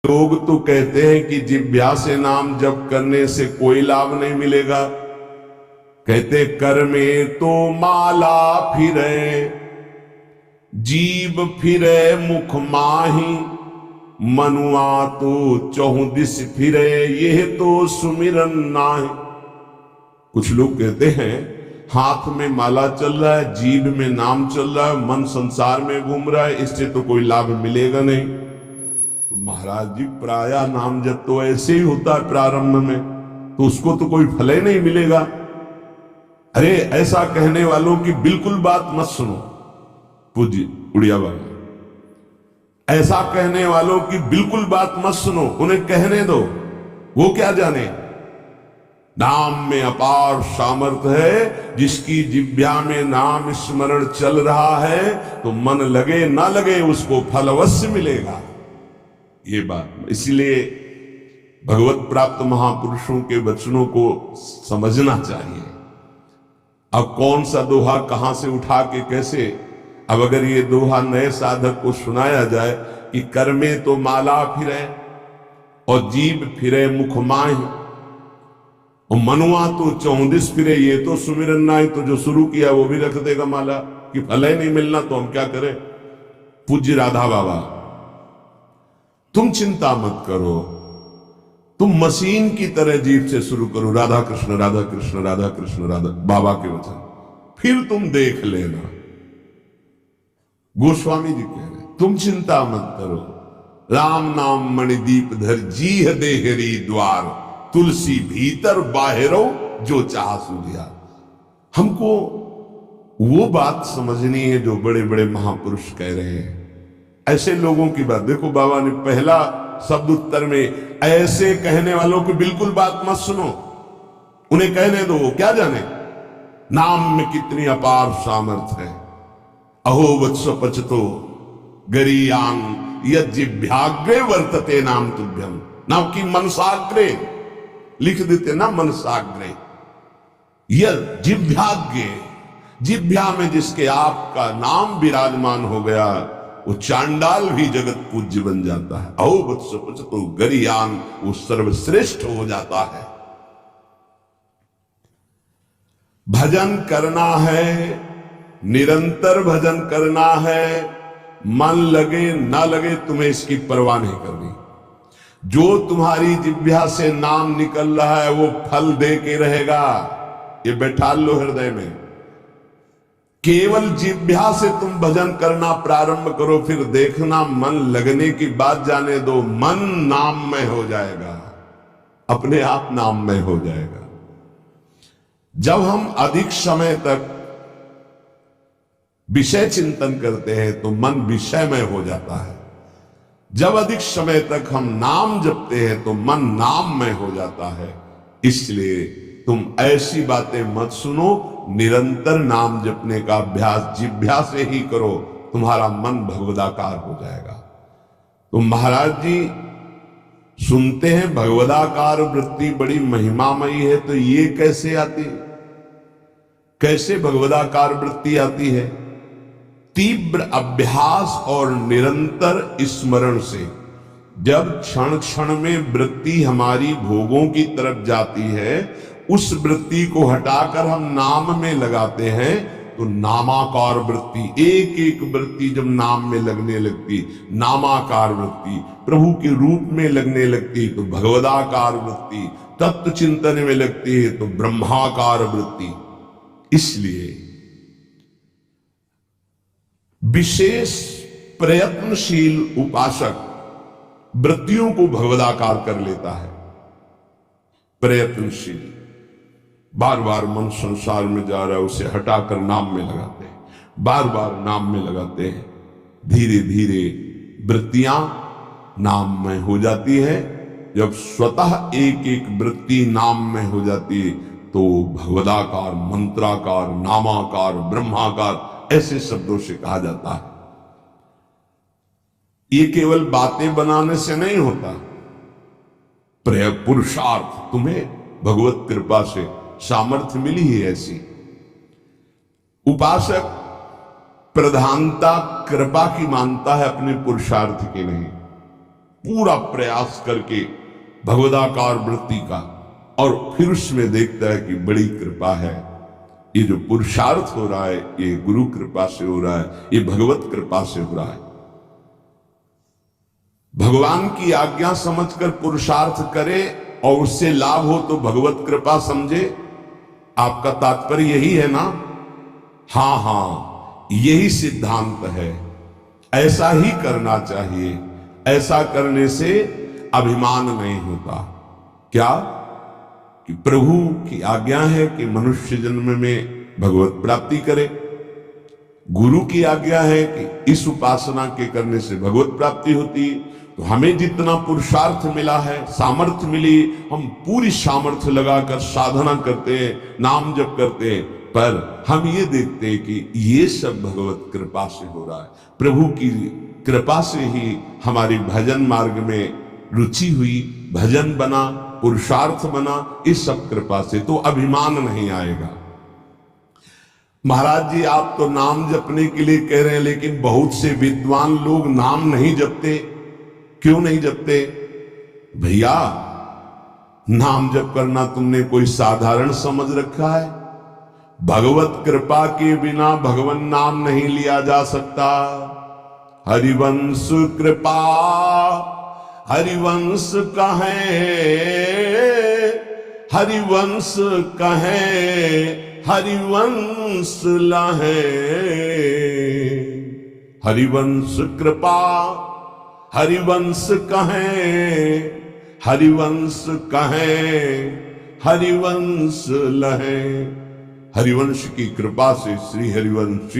लोग तो कहते हैं कि जिह्वा से नाम जप करने से कोई लाभ नहीं मिलेगा। कहते कर में तो माला फिरे, जीव फिरे मुख माही, मनुआ तो चौदिस फिरे, यह तो सुमिरन नाहि। कुछ लोग कहते हैं हाथ में माला चल रहा है, जीभ में नाम चल रहा है, मन संसार में घूम रहा है, इससे तो कोई लाभ मिलेगा नहीं। तो महाराज जी प्राय नाम जब तो ऐसे ही होता है प्रारंभ में, तो उसको तो कोई फल ही नहीं मिलेगा। अरे ऐसा कहने वालों की बिल्कुल बात मत सुनो पूज्य उड़िया बाबा, ऐसा कहने वालों की बिल्कुल बात मत सुनो, उन्हें कहने दो। वो क्या जाने, नाम में अपार सामर्थ्य है। जिसकी जिह्वा में नाम स्मरण चल रहा है तो मन लगे ना लगे उसको फल अवश्य मिलेगा। ये बात इसलिए भगवत प्राप्त महापुरुषों के वचनों को समझना चाहिए। अब कौन सा दोहा कहां से उठा के कैसे, अब अगर ये दोहा नए साधक को सुनाया जाए कि कर में तो माला फिरे और जीभ फिरे मुख माही और मनुआ तो चौदिस फिरे, ये तो सुमिरन नाहि। तो जो शुरू किया वो भी रख देगा माला कि फल ही नहीं मिलना, तो हम क्या करें। पूज्य राधा बाबा, तुम चिंता मत करो, तुम मशीन की तरह जीभ से शुरू करो राधा कृष्ण राधा कृष्ण राधा कृष्ण राधा, बाबा के वचन, फिर तुम देख लेना। गोस्वामी जी कह रहे तुम चिंता मत करो। राम नाम मणिदीप धर जीह देहरी द्वार, तुलसी भीतर बाहरो जो चाह सुधिया। हमको वो बात समझनी है जो बड़े बड़े महापुरुष कह रहे हैं। ऐसे लोगों की बात देखो, बाबा ने पहला शब्द उत्तर में ऐसे कहने वालों की बिल्कुल बात मत सुनो, उन्हें कहने दो, वो क्या जाने नाम में कितनी अपार सामर्थ्य है। अहो वत्स पचतो गरीयांग यज्जिभ्याग्रे वर्तते नाम तुभ्यम, नाम की मनसाग्रे लिख देते ना, मनसाग्रे यह जिभ्याग्रे, जिभ्या में जिसके आपका नाम विराजमान हो गया वो चांडाल भी जगत पूज्य बन जाता है। अहो वत्स पचतो गरीयांग, वो सर्वश्रेष्ठ हो जाता है। भजन करना है, निरंतर भजन करना है, मन लगे ना लगे तुम्हें इसकी परवाह नहीं करनी। जो तुम्हारी जिह्वा से नाम निकल रहा है वो फल दे के रहेगा, ये बैठा लो हृदय में। केवल जिह्वा से तुम भजन करना प्रारंभ करो, फिर देखना मन लगने की बात जाने दो, मन नाममय हो जाएगा, अपने आप नाममय हो जाएगा। जब हम अधिक समय तक विषय चिंतन करते हैं तो मन विषयमय हो जाता है। जब अधिक समय तक हम नाम जपते हैं तो मन नाममय हो जाता है। इसलिए तुम ऐसी बातें मत सुनो, निरंतर नाम जपने का अभ्यास जिह्वा से ही करो, तुम्हारा मन भगवदाकार हो जाएगा। तो महाराज जी सुनते हैं भगवदाकार वृत्ति बड़ी महिमामयी है, तो ये कैसे आती, कैसे भगवदाकार वृत्ति आती है। तीव्र अभ्यास और निरंतर स्मरण से। जब क्षण क्षण में वृत्ति हमारी भोगों की तरफ जाती है, उस वृत्ति को हटाकर हम नाम में लगाते हैं तो नामाकार वृत्ति, एक एक वृत्ति जब नाम में लगने लगती, नामाकार वृत्ति प्रभु के रूप में लगने लगती तो भगवदाकार वृत्ति, तत्व चिंतन में लगती है तो ब्रह्माकार वृत्ति। इसलिए विशेष प्रयत्नशील उपासक वृत्तियों को भगवदाकार कर लेता है। प्रयत्नशील, बार बार मन संसार में जा रहा है उसे हटाकर नाम में लगाते हैं, बार बार नाम में लगाते हैं, धीरे धीरे वृत्तियां नाम में हो जाती है। जब स्वतः एक एक वृत्ति नाम में हो जाती है तो भगवदाकार, मंत्राकार, नामाकार, ब्रह्माकार ऐसे शब्दों से कहा जाता है। ये केवल बातें बनाने से नहीं होता, पुरुषार्थ, तुम्हें भगवत कृपा से सामर्थ्य मिली है ऐसी। उपासक प्रधानता कृपा की मानता है, अपने पुरुषार्थ की नहीं। पूरा प्रयास करके भगवदाकार वृत्ति का, और फिर उसमें देखता है कि बड़ी कृपा है, ये जो पुरुषार्थ हो रहा है ये गुरु कृपा से हो रहा है, ये भगवत कृपा से हो रहा है। भगवान की आज्ञा समझकर पुरुषार्थ करे और उससे लाभ हो तो भगवत कृपा समझे। आपका तात्पर्य यही है ना? हां हां, यही सिद्धांत है, ऐसा ही करना चाहिए। ऐसा करने से अभिमान नहीं होता। क्या कि प्रभु की आज्ञा है कि मनुष्य जन्म में भगवत प्राप्ति करे, गुरु की आज्ञा है कि इस उपासना के करने से भगवत प्राप्ति होती। तो हमें जितना पुरुषार्थ मिला है, सामर्थ्य मिली, हम पूरी सामर्थ्य लगाकर साधना करते हैं, नाम जप करते हैं, पर हम ये देखते हैं कि ये सब भगवत कृपा से हो रहा है। प्रभु की कृपा से ही हमारी भजन मार्ग में रुचि हुई, भजन बना, पुरुषार्थ बना, इस सब कृपा से। तो अभिमान नहीं आएगा। महाराज जी आप तो नाम जपने के लिए कह रहे हैं, लेकिन बहुत से विद्वान लोग नाम नहीं जपते। क्यों नहीं जपते? भैया नाम जप करना तुमने कोई साधारण समझ रखा है? भगवत कृपा के बिना भगवान नाम नहीं लिया जा सकता। हरिवंश कृपा हरिवंश कहे, हरिवंश कहे, हरिवंश लहे। हरिवंश कृपा हरिवंश कहे, हरिवंश कहे, हरिवंश लहे। हरिवंश की कृपा से श्री हरिवंश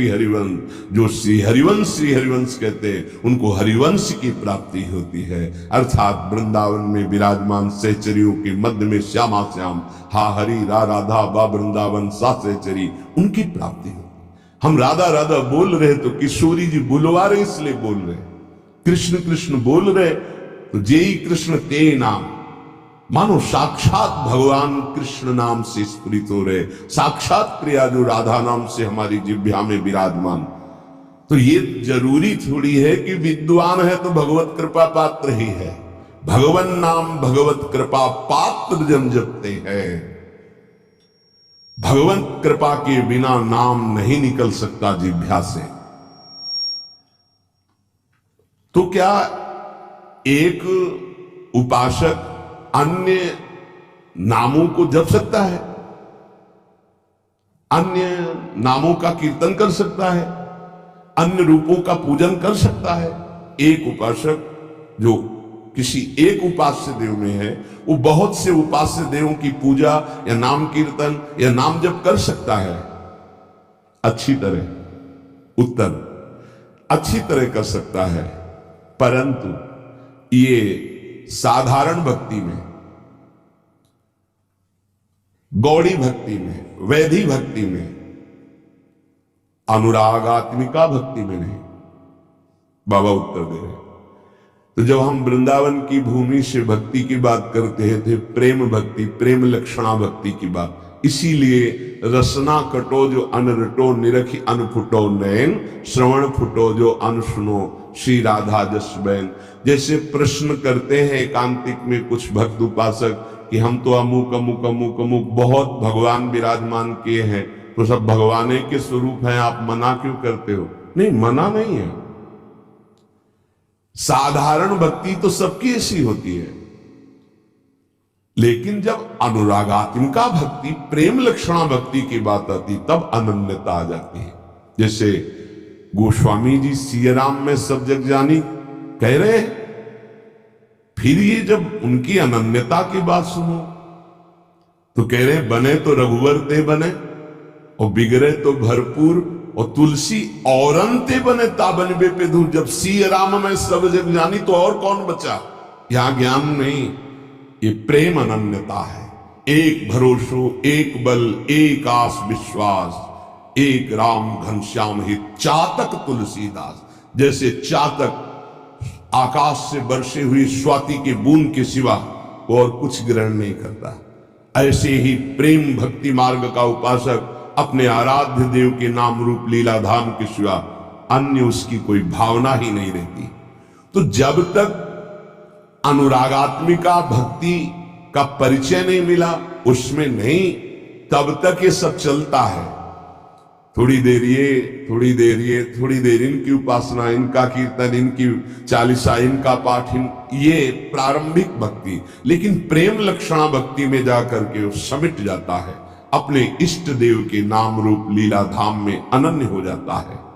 जो श्री हरिवंश कहते हैं, उनको हरिवंश की प्राप्ति होती है। अर्थात वृंदावन में विराजमान सहचरियों के मध्य में श्यामा श्याम हा हरि रा राधा बा वृंदावन सा सहचरी, उनकी प्राप्ति होती। हम राधा राधा बोल रहे तो किशोरी जी बुलवा रहे इसलिए बोल रहे, कृष्ण कृष्ण बोल रहे तो जेई कृष्ण ते नाम, मानो साक्षात भगवान कृष्ण नाम से स्फुरित हो रहे, साक्षात प्रिया जो राधा नाम से हमारी जिह्वा में विराजमान। तो ये जरूरी थोड़ी है कि विद्वान है तो भगवत कृपा पात्र ही है। भगवान नाम भगवत कृपा पात्र जन जपते हैं। भगवत कृपा के बिना नाम नहीं निकल सकता जिह्वा से। तो क्या एक उपासक अन्य नामों को जप सकता है? अन्य नामों का कीर्तन कर सकता है? अन्य रूपों का पूजन कर सकता है? एक उपासक जो किसी एक उपास्य देव में है, वो बहुत से उपास्य देवों की पूजा या नाम कीर्तन या नाम जप कर सकता है अच्छी तरह। उत्तर अच्छी तरह कर सकता है, परंतु ये साधारण भक्ति में, गौड़ी भक्ति में, वैधि भक्ति में, अनुरागात्मिका भक्ति में नहीं। बाबा उत्तर दे रहे। तो जब हम वृंदावन की भूमि से भक्ति की बात करते थे, प्रेम भक्ति, प्रेम लक्षणा भक्ति की बात, इसीलिए रसना कटो जो अनरटो निरखी अनफुटो नैन, श्रवण फुटो जो अनसुनो श्री राधा जस बैन। जैसे प्रश्न करते हैं एकांतिक में कुछ भक्त उपासक कि हम तो अमुक अमुक अमुक अमुक बहुत भगवान विराजमान किए हैं, तो सब भगवान के स्वरूप हैं, आप मना क्यों करते हो? नहीं, मना नहीं है। साधारण भक्ति तो सबकी ऐसी होती है, लेकिन जब अनुरागात्मिका भक्ति, प्रेम लक्षणा भक्ति की बात आती, तब अनन्यता आ जाती है। जैसे गोस्वामी जी सियाराम में सब जग जानी कह रहे, फिर ये जब उनकी अनन्यता की बात सुनो तो कह रहे बने तो रघुवर ते बने और बिगड़े तो भरपूर, और तुलसी औरंते बने ताबनबे पे दूर। जब सियाराम में सब जग जानी तो और कौन बचा? यहां ज्ञान नहीं, ये प्रेम अनन्यता है। एक भरोसो, एक बल, एक आस विश्वास, एक राम घनश्याम हित, चातक तुलसीदास। जैसे चातक आकाश से बरसे हुई स्वाति के बूंद के सिवा और कुछ ग्रहण नहीं करता, ऐसे ही प्रेम भक्ति मार्ग का उपासक अपने आराध्य देव के नाम रूप लीला धाम के सिवा अन्य उसकी कोई भावना ही नहीं रहती। तो जब तक अनुरागात्मिका भक्ति का परिचय नहीं मिला, उसमें नहीं, तब तक ये सब चलता है। थोड़ी देर ये, थोड़ी देर ये, थोड़ी देर इनकी उपासना, इनका कीर्तन, इनकी चालीसा, इनका पाठ, ये प्रारंभिक भक्ति। लेकिन प्रेम लक्षणा भक्ति में जाकर के वो समिट जाता है, अपने इष्ट देव के नाम रूप लीला धाम में अनन्य हो जाता है।